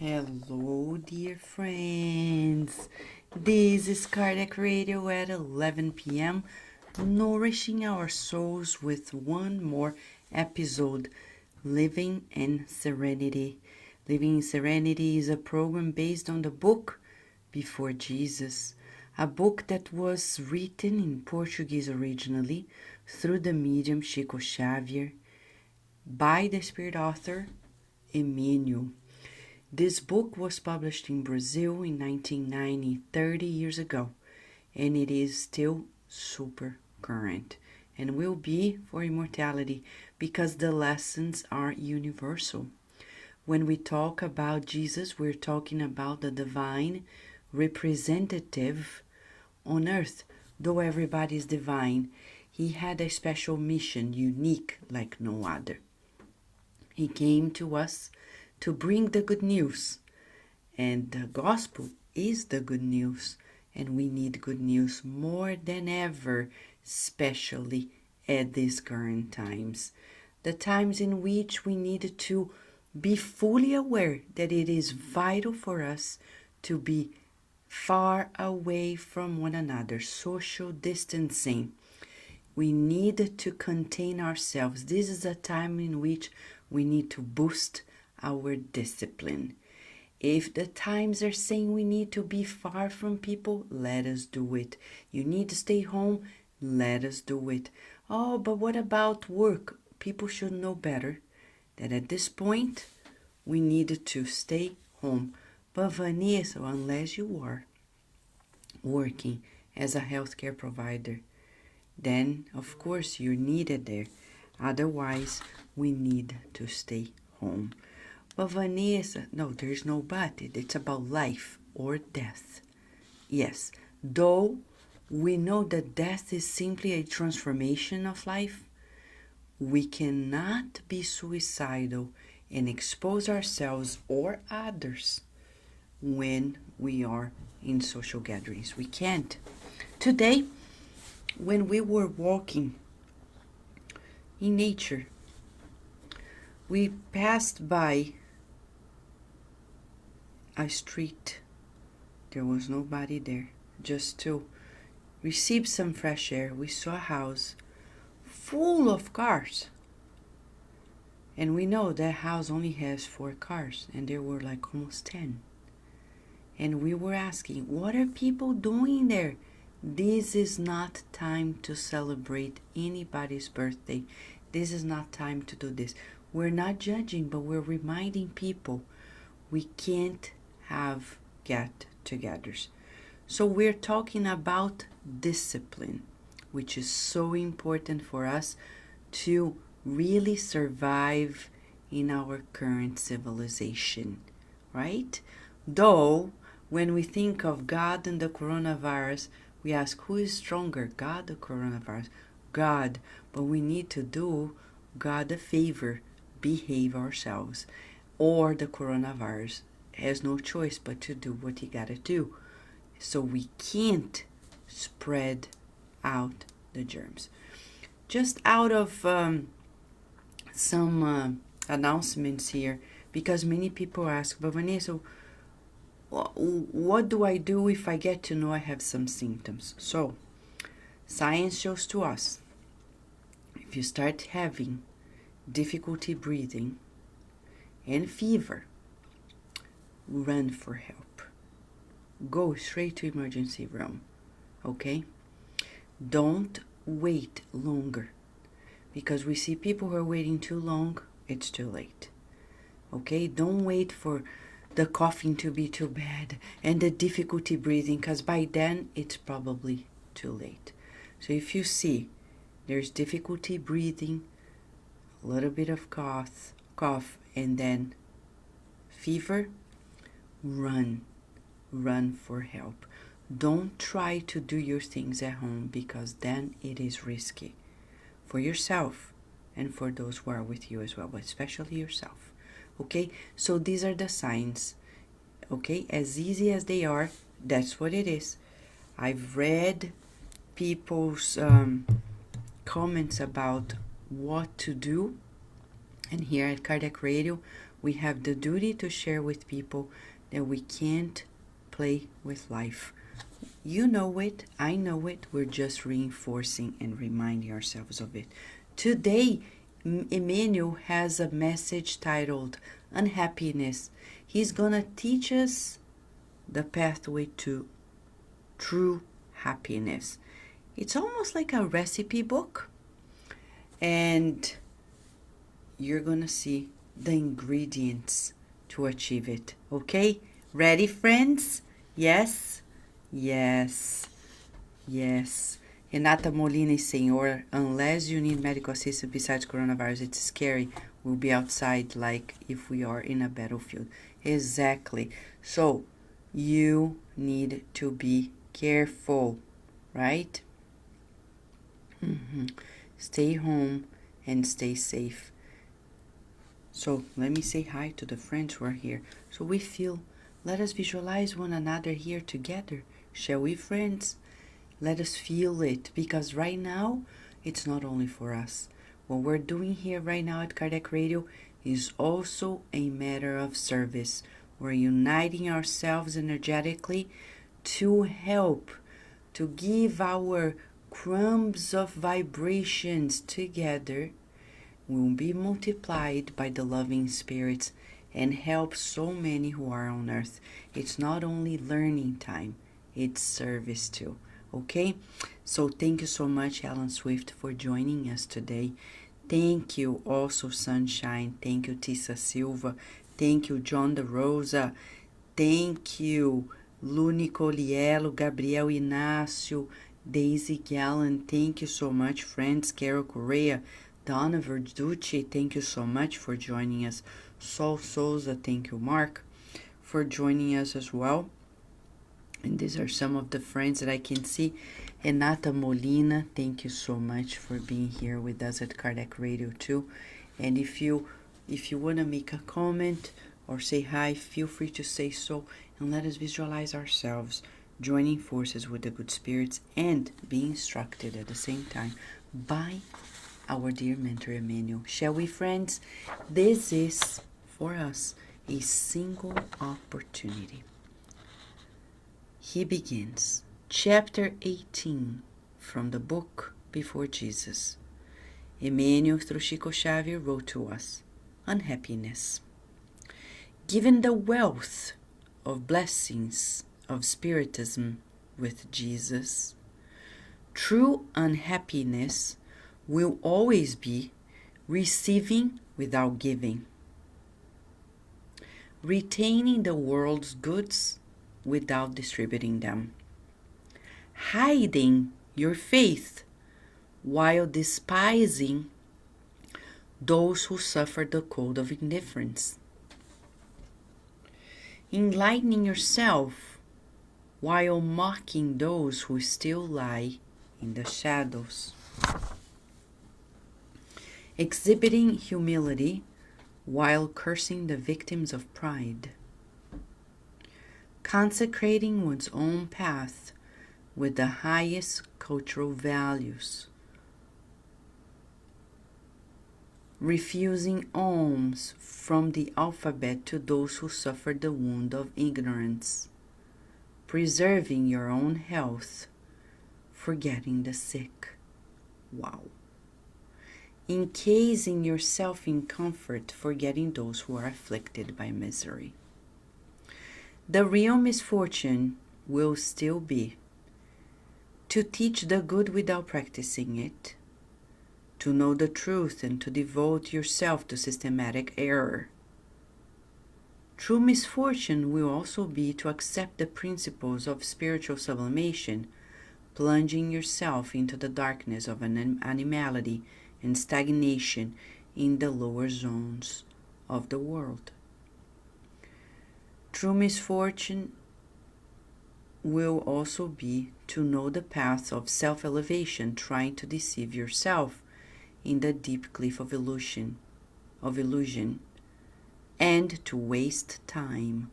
Hello, dear friends. This is Cardiac Radio at 11 p.m., nourishing our souls with one more episode, Living in Serenity. Living in Serenity is a program based on the book Before Jesus, a book that was written in Portuguese originally through the medium Chico Xavier by the spirit author Emmanuel. This book was published in Brazil in 1990, 30 years ago, and it is still super current and will be for immortality because the lessons are universal. When we talk about Jesus, we're talking about the divine representative on earth. Though everybody is divine, he had a special mission, unique like no other. He came to us to bring the good news. And the gospel is the good news. And we need good news more than ever, especially at these current times. The times in which we need to be fully aware that it is vital for us to be far away from one another, social distancing. We need to contain ourselves. This is a time in which we need to boost our discipline. If the times are saying we need to be far from people, let us do it. You need to stay home, let us do it. Oh, but what about work? People should know better that at this point we need to stay home. But Vanessa, unless you are working as a healthcare provider, then of course you're needed there. Otherwise, we need to stay home. But Vanessa, no, there's no but. It's about life or death. Yes, though we know that death is simply a transformation of life, we cannot be suicidal and expose ourselves or others when we are in social gatherings. We can't. Today, when we were walking in nature, we passed by a street. There was nobody there. Just to receive some fresh air, we saw a house full of cars. And we know that house only has 4 cars, and there were like almost 10. And we were asking, what are people doing there? This is not time to celebrate anybody's birthday. This is not time to do this. We're not judging, but we're reminding people we can't have get-togethers. So we're talking about discipline, which is so important for us to really survive in our current civilization, right? Though, when we think of God and the coronavirus, we ask, who is stronger, God or coronavirus? God. But we need to do God a favor, behave ourselves, or the coronavirus has no choice but to do what he gotta do. So we can't spread out the germs. Just out of some announcements here, because many people ask, but Vanessa, what do I do if I get to know I have some symptoms? So, science shows to us, if you start having difficulty breathing and fever, run for help. Go straight to emergency room, okay? Don't wait longer, because we see people who are waiting too long, it's too late, okay? Don't wait for the coughing to be too bad and the difficulty breathing, because by then it's probably too late. So if you see there's difficulty breathing, a little bit of cough, and then fever, run for help. Don't try to do your things at home, because then it is risky for yourself and for those who are with you as well, but especially yourself. Okay, so these are the signs. Okay, as easy as they are, that's what it is. I've read people's comments about what to do, and here at Cardiac Radio we have the duty to share with people that we can't play with life. You know it, I know it, we're just reinforcing and reminding ourselves of it. Today, Emmanuel has a message titled Unhappiness. He's gonna teach us the pathway to true happiness. It's almost like a recipe book, and you're gonna see the ingredients to achieve it. Okay? Ready, friends? Yes? Yes. Yes. Renata Molina is saying, or unless you need medical assistance besides coronavirus, it's scary. We'll be outside like if we are in a battlefield. Exactly. So, you need to be careful, right? Stay home and stay safe. So let me say hi to the friends who are here. So let us visualize one another here together. Shall we, friends? Let us feel it, because right now, it's not only for us. What we're doing here right now at Kardec Radio is also a matter of service. We're uniting ourselves energetically to help, to give our crumbs of vibrations together will be multiplied by the loving spirits and help so many who are on earth. It's not only learning time, it's service too. Okay? So thank you so much, Alan Swift, for joining us today. Thank you also, Sunshine. Thank you, Tissa Silva. Thank you, John De Rosa. Thank you, Lu Nicoliello, Gabriel Inácio, Daisy Gallen. Thank you so much, friends. Carol Correa, Donna Verducci, thank you so much for joining us. Sol Souza, thank you, Mark, for joining us as well. And these are some of the friends that I can see. Renata Molina, thank you so much for being here with us at Kardec Radio too. And if you want to make a comment or say hi, feel free to say so, and let us visualize ourselves joining forces with the good spirits and being instructed at the same time by our dear mentor Emmanuel. Shall we, friends? This is, for us, a single opportunity. He begins, chapter 18, from the book Before Jesus. Emmanuel, through Chico Xavier, wrote to us, Unhappiness. Given the wealth of blessings of Spiritism with Jesus, true unhappiness will always be receiving without giving, retaining the world's goods without distributing them, hiding your faith while despising those who suffer the cold of indifference, enlightening yourself while mocking those who still lie in the shadows, exhibiting humility while cursing the victims of pride, consecrating one's own path with the highest cultural values, refusing alms from the alphabet to those who suffer the wound of ignorance, preserving your own health, forgetting the sick. Wow. Encasing yourself in comfort, forgetting those who are afflicted by misery. The real misfortune will still be to teach the good without practicing it, to know the truth and to devote yourself to systematic error. True misfortune will also be to accept the principles of spiritual sublimation, plunging yourself into the darkness of an animality and stagnation in the lower zones of the world. True misfortune will also be to know the path of self-elevation, trying to deceive yourself in the deep cliff of illusion, and to waste time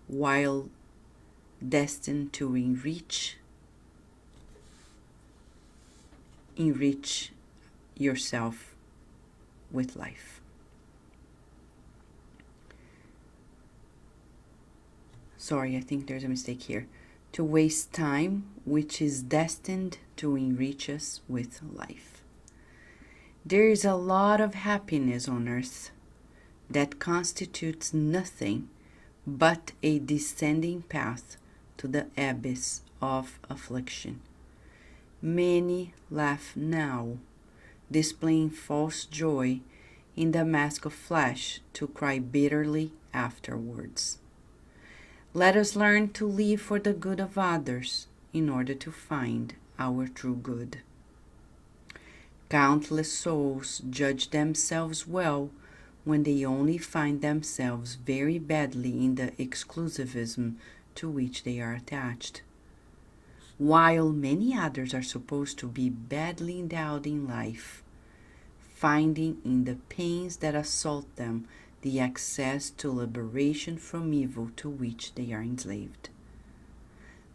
while destined to enrich yourself with life. Sorry, I think there's a mistake here. To waste time, which is destined to enrich us with life. There is a lot of happiness on earth that constitutes nothing but a descending path to the abyss of affliction. Many laugh now, displaying false joy in the mask of flesh to cry bitterly afterwards. Let us learn to live for the good of others in order to find our true good. Countless souls judge themselves well when they only find themselves very badly in the exclusivism to which they are attached, while many others are supposed to be badly endowed in life, finding in the pains that assault them the access to liberation from evil to which they are enslaved.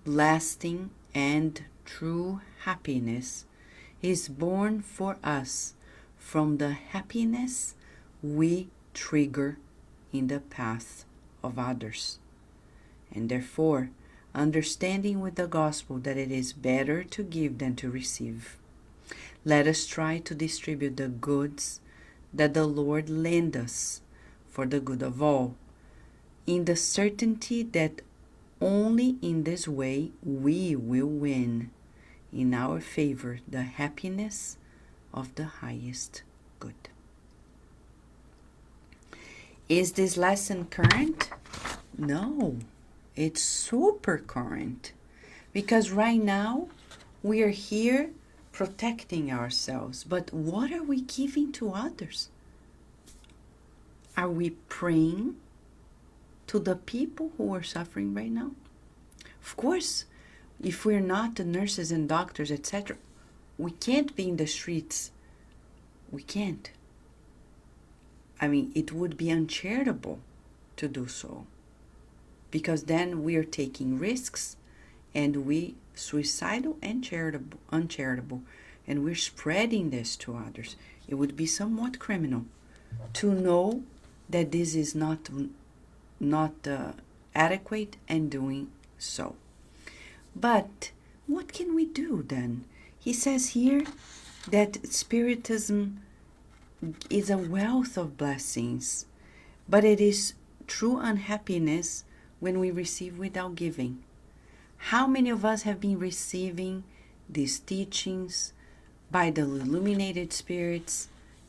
Lasting and true happiness is born for us from the happiness we trigger in the path of others. And therefore, understanding with the gospel that it is better to give than to receive, let us try to distribute the goods that the Lord lend us for the good of all, in the certainty that only in this way we will win in our favor the happiness of the highest good. Is this lesson current? No, it's super current, because right now we are here protecting ourselves, but what are we giving to others? Are we praying to the people who are suffering right now? Of course, if we're not the nurses and doctors, etc., we can't be in the streets. We can't. I mean, it would be uncharitable to do so, because then we are taking risks, and we suicidal and uncharitable, and we're spreading this to others. It would be somewhat criminal to know that this is not adequate and doing so. But what can we do then? He says here that Spiritism is a wealth of blessings, but it is true unhappiness when we receive without giving. How many of us have been receiving these teachings by the illuminated spirits,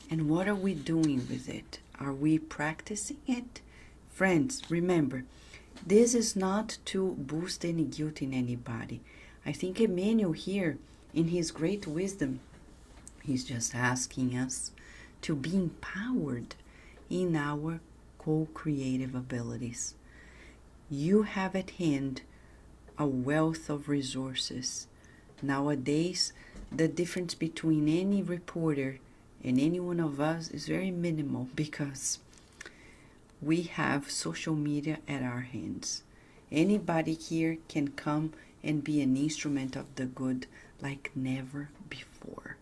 and what are we doing with it? Are we practicing it? Friends, remember, this is not to boost any guilt in anybody. I think Emmanuel here, in his great wisdom, he's just asking us to be empowered in our co-creative abilities. You have at hand a wealth of resources. Nowadays, the difference between any reporter and any one of us is very minimal, because we have social media at our hands. Anybody here can come and be an instrument of the good like never before.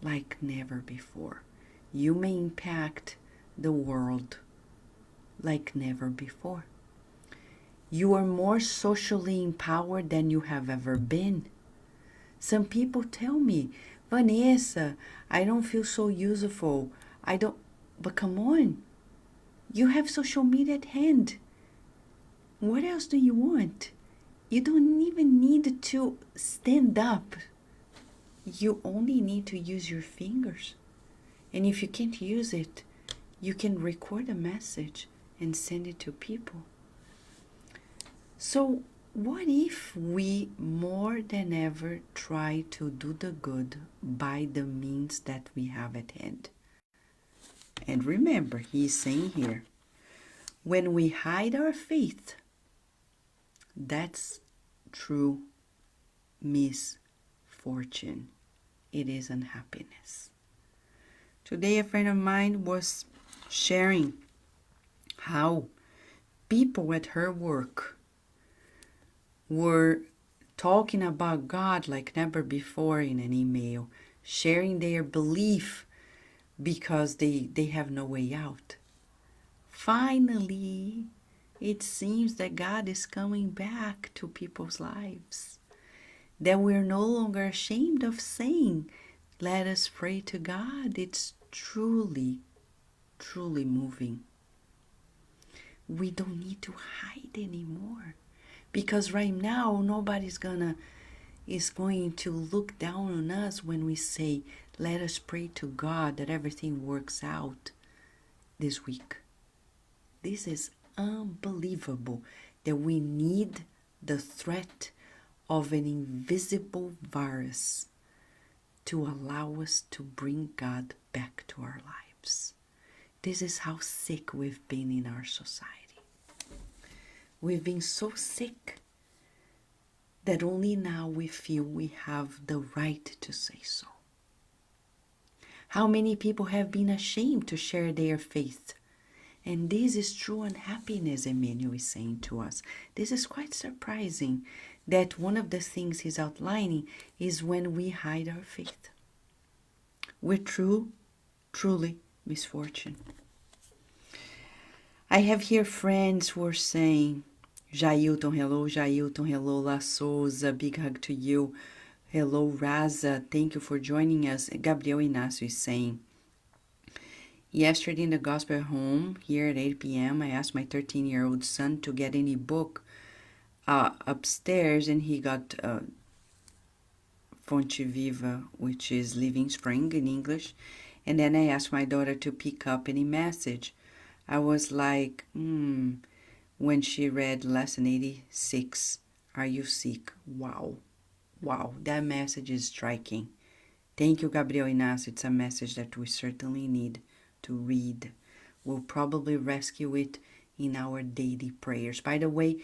Like never before. You may impact the world like never before. You are more socially empowered than you have ever been. Some people tell me, Vanessa, I don't feel so useful. But come on. You have social media at hand. What else do you want? You don't even need to stand up. You only need to use your fingers. And if you can't use it, you can record a message and send it to people. So what if we more than ever try to do the good by the means that we have at hand? And remember, he's saying here, when we hide our faith, that's true misfortune. It is unhappiness. Today, a friend of mine was sharing how people at her work were talking about God like never before in an email, sharing their belief because they have no way out. Finally, it seems that God is coming back to people's lives. That we're no longer ashamed of saying, let us pray to God. It's truly, truly moving. We don't need to hide anymore. Because right now, nobody's is going to look down on us when we say, let us pray to God that everything works out this week. This is unbelievable that we need the threat of an invisible virus to allow us to bring God back to our lives. This is how sick we've been in our society. We've been so sick that only now we feel we have the right to say so. How many people have been ashamed to share their faith? And this is true unhappiness, Emmanuel is saying to us. This is quite surprising that one of the things he's outlining is when we hide our faith. We're truly misfortune. I have here friends who are saying, Jailton, hello, La Souza, big hug to you. Hello, Raza, thank you for joining us. Gabriel Inácio is saying, yesterday in the gospel home, here at 8 p.m., I asked my 13-year-old son to get any book upstairs, and he got Fonte Viva, which is Living Spring in English. And then I asked my daughter to pick up any message. I was like, when she read lesson 86, Are You Sick? Wow, that message is striking. Thank you, Gabriel Inácio. It's a message that we certainly need to read. We'll probably rescue it in our daily prayers. By the way,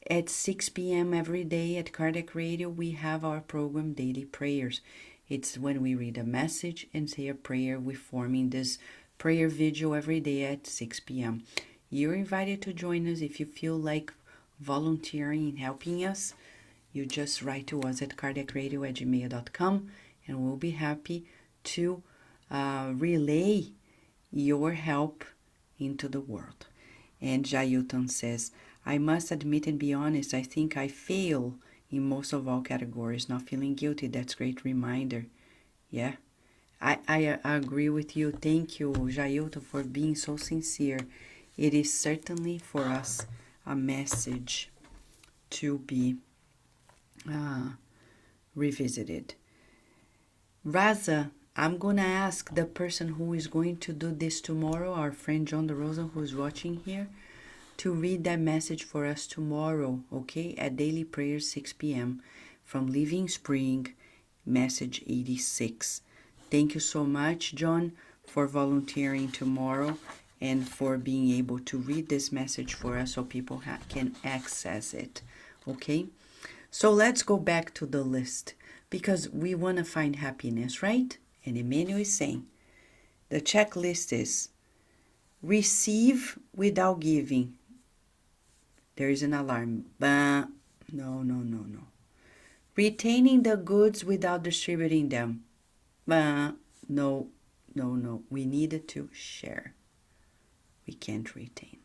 at 6 p.m. every day at Cardiac Radio, we have our program Daily Prayers. It's when we read a message and say a prayer. We're forming this prayer video every day at 6 p.m. You're invited to join us if you feel like volunteering and helping us. You just write to us at cardiacradio@gmail.com, and we'll be happy to relay your help into the world. And Jailton says, I must admit and be honest, I think I fail in most of all categories. Not feeling guilty, that's a great reminder. Yeah, I agree with you. Thank you, Jailton, for being so sincere. It is certainly for us a message to be revisited. Raza, I'm going to ask the person who is going to do this tomorrow, our friend John DeRosa, who's watching here, to read that message for us tomorrow, okay, at Daily Prayers 6 p.m. from Living Spring, message 86. Thank you so much, John, for volunteering tomorrow and for being able to read this message for us so people can access it, okay? So let's go back to the list because we want to find happiness, right? And Emmanuel is saying, the checklist is receive without giving. There is an alarm. No. Retaining the goods without distributing them. No. We needed to share. We can't retain.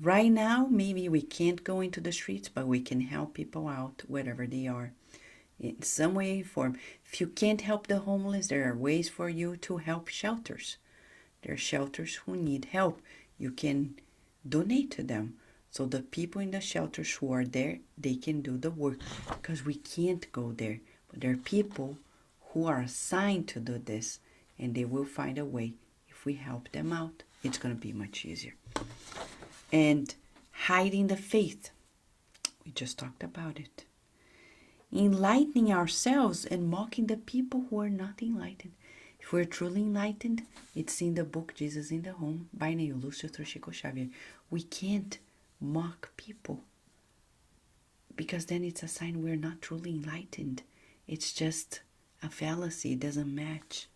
Right now, maybe we can't go into the streets, but we can help people out wherever they are. In some way or form. If you can't help the homeless, there are ways for you to help shelters. There are shelters who need help. You can donate to them. So the people in the shelters who are there, they can do the work because we can't go there. But there are people who are assigned to do this and they will find a way. If we help them out, it's going to be much easier. And hiding the faith. We just talked about it. Enlightening ourselves and mocking the people who are not enlightened. If we're truly enlightened, it's in the book Jesus in the Home by Neil Lúcio through Chico Xavier. We can't mock people because then it's a sign we're not truly enlightened. It's just a fallacy. It doesn't match.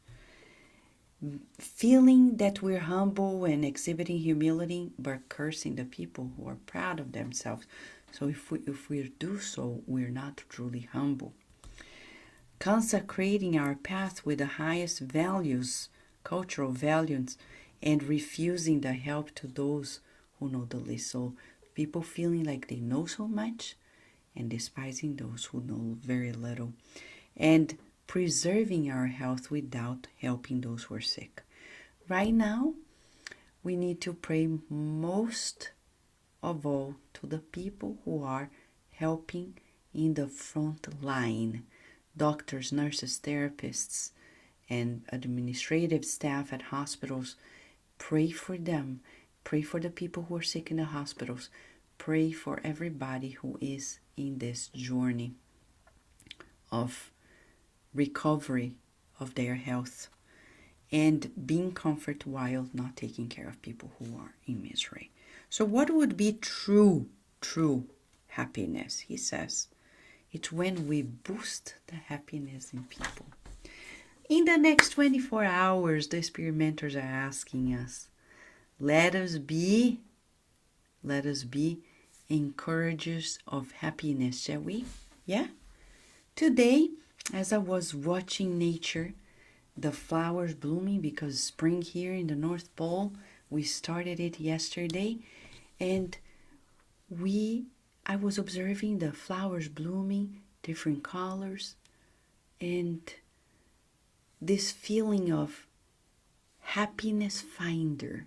Feeling that we're humble and exhibiting humility, but cursing the people who are proud of themselves. So if we do so, we're not truly humble. Consecrating our path with the highest values, cultural values, and refusing the help to those who know the least. So People feeling like they know so much and despising those who know very little, and preserving our health without helping those who are sick. Right now, we need to pray most of all to the people who are helping in the front line, doctors, nurses, therapists, and administrative staff at hospitals. Pray for them. Pray for the people who are sick in the hospitals. Pray for everybody who is in this journey of recovery of their health and being comfort while not taking care of people who are in misery. So what would be true happiness? He says, it's when we boost the happiness in people. In the next 24 hours, the experimenters are asking us, let us be encouragers of happiness, shall we? Yeah? Today, as I was watching nature, the flowers blooming, because spring here in the North Pole, we started it yesterday, and I was observing the flowers blooming, different colors, and this feeling of happiness finder.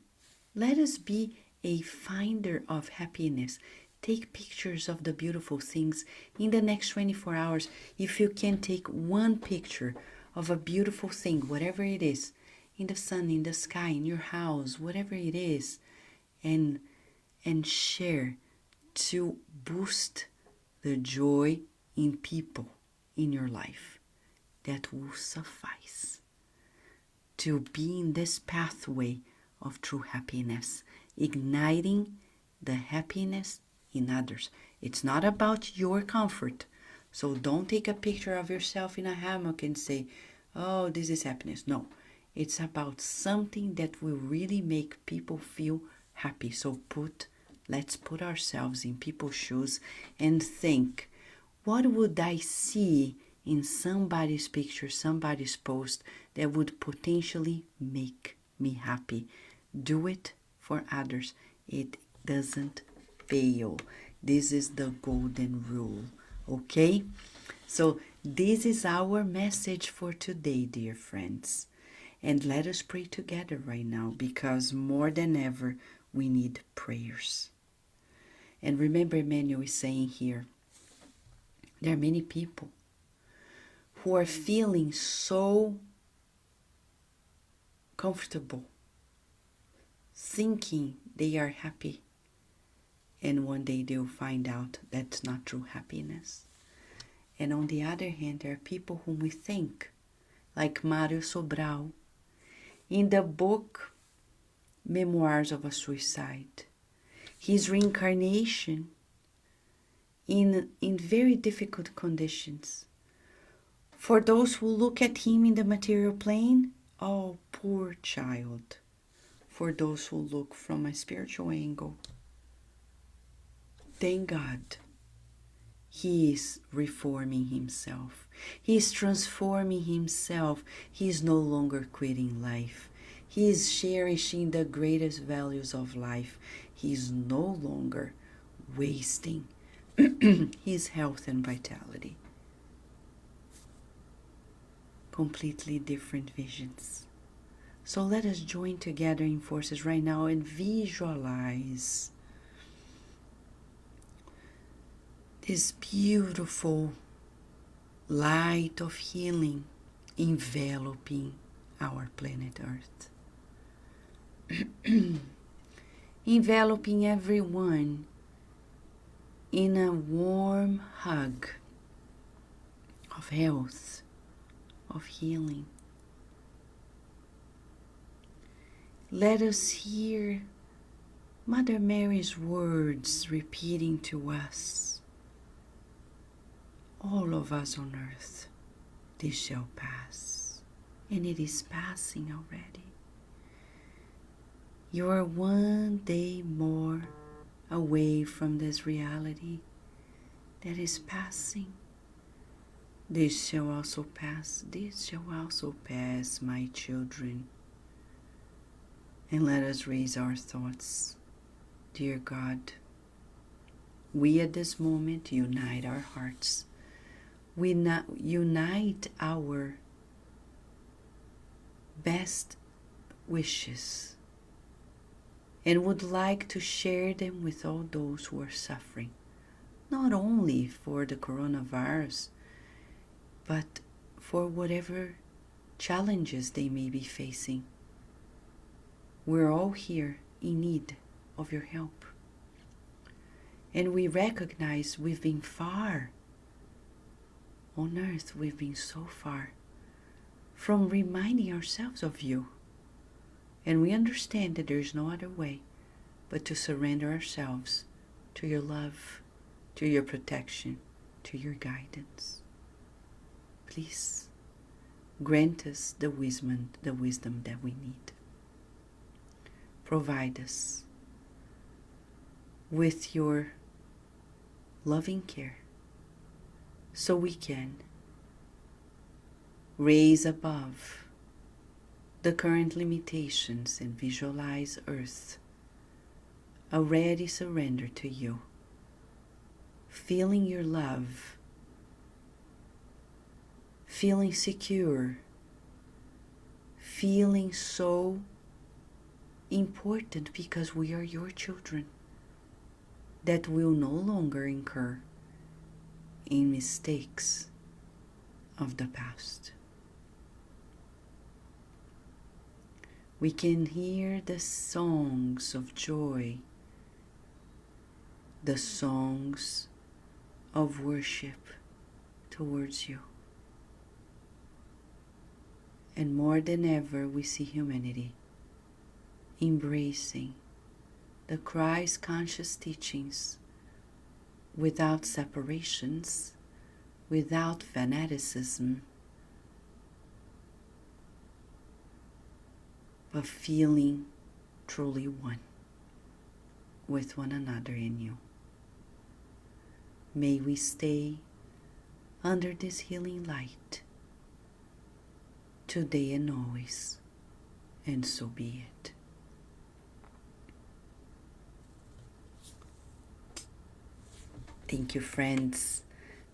Let us be a finder of happiness. Take pictures of the beautiful things. In the next 24 hours, if you can take one picture of a beautiful thing, whatever it is, in the sun, in the sky, in your house, whatever it is, and share to boost the joy in people in your life, that will suffice to be in this pathway of true happiness, igniting the happiness in others. It's not about your comfort. So don't take a picture of yourself in a hammock and say, oh, this is happiness. No, it's about something that will really make people feel happy. So let's put ourselves in people's shoes and think, what would I see in somebody's picture, somebody's post that would potentially make me happy? Do it for others. It doesn't fail. This is the golden rule, okay? So this is our message for today, dear friends. And let us pray together right now, because more than ever, we need prayers. And remember, Emmanuel is saying here, there are many people who are feeling so comfortable, thinking they are happy, and one day they'll find out that's not true happiness. And on the other hand, there are people whom we think, like Mário Sobral, in the book Memoirs of a Suicide, his reincarnation in very difficult conditions. For those who look at him in the material plane, oh, poor child. For those who look from a spiritual angle, thank God, he is reforming himself. He is transforming himself. He is no longer quitting life. He is cherishing the greatest values of life. He is no longer wasting his health and vitality. Completely different visions. So let us join together in forces right now and visualize this beautiful light of healing enveloping our planet Earth. Enveloping everyone in a warm hug of health, of healing. Let us hear Mother Mary's words repeating to us, all of us on earth, this shall pass, and it is passing already. You are one day more away from this reality that is passing. This shall also pass, this shall also pass, my children. And let us raise our thoughts. Dear God, we at this moment unite our hearts. We unite our best wishes and would like to share them with all those who are suffering, not only for the coronavirus, but for whatever challenges they may be facing. We're all here in need of your help. And we recognize we've been far on earth, we've been so far from reminding ourselves of you. And we understand that there's no other way but to surrender ourselves to your love, to your protection, to your guidance. Please grant us the wisdom that we need. Provide us with your loving care so we can raise above the current limitations and visualize Earth already surrendered to you, feeling your love, feeling secure, feeling so important because we are your children, that will no longer incur in mistakes of the past. We can hear the songs of joy, the songs of worship towards you. And more than ever, we see humanity embracing the Christ conscious teachings without separations, without fanaticism, but feeling truly one with one another in you. May we stay under this healing light today and always, and so be it. Thank you, friends.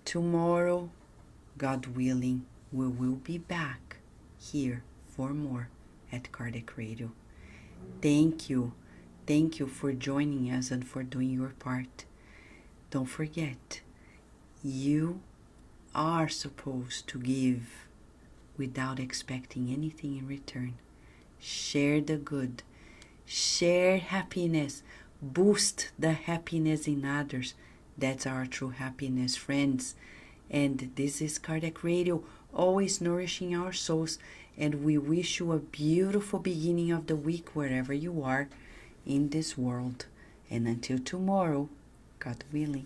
Tomorrow, God willing, we will be back here for more at Cardiac Radio. Thank you. Thank you for joining us and for doing your part. Don't forget, you are supposed to give without expecting anything in return. Share the good. Share happiness. Boost the happiness in others. That's our true happiness, friends. And this is Cardiac Radio, always nourishing our souls. And we wish you a beautiful beginning of the week wherever you are in this world. And until tomorrow, God willing.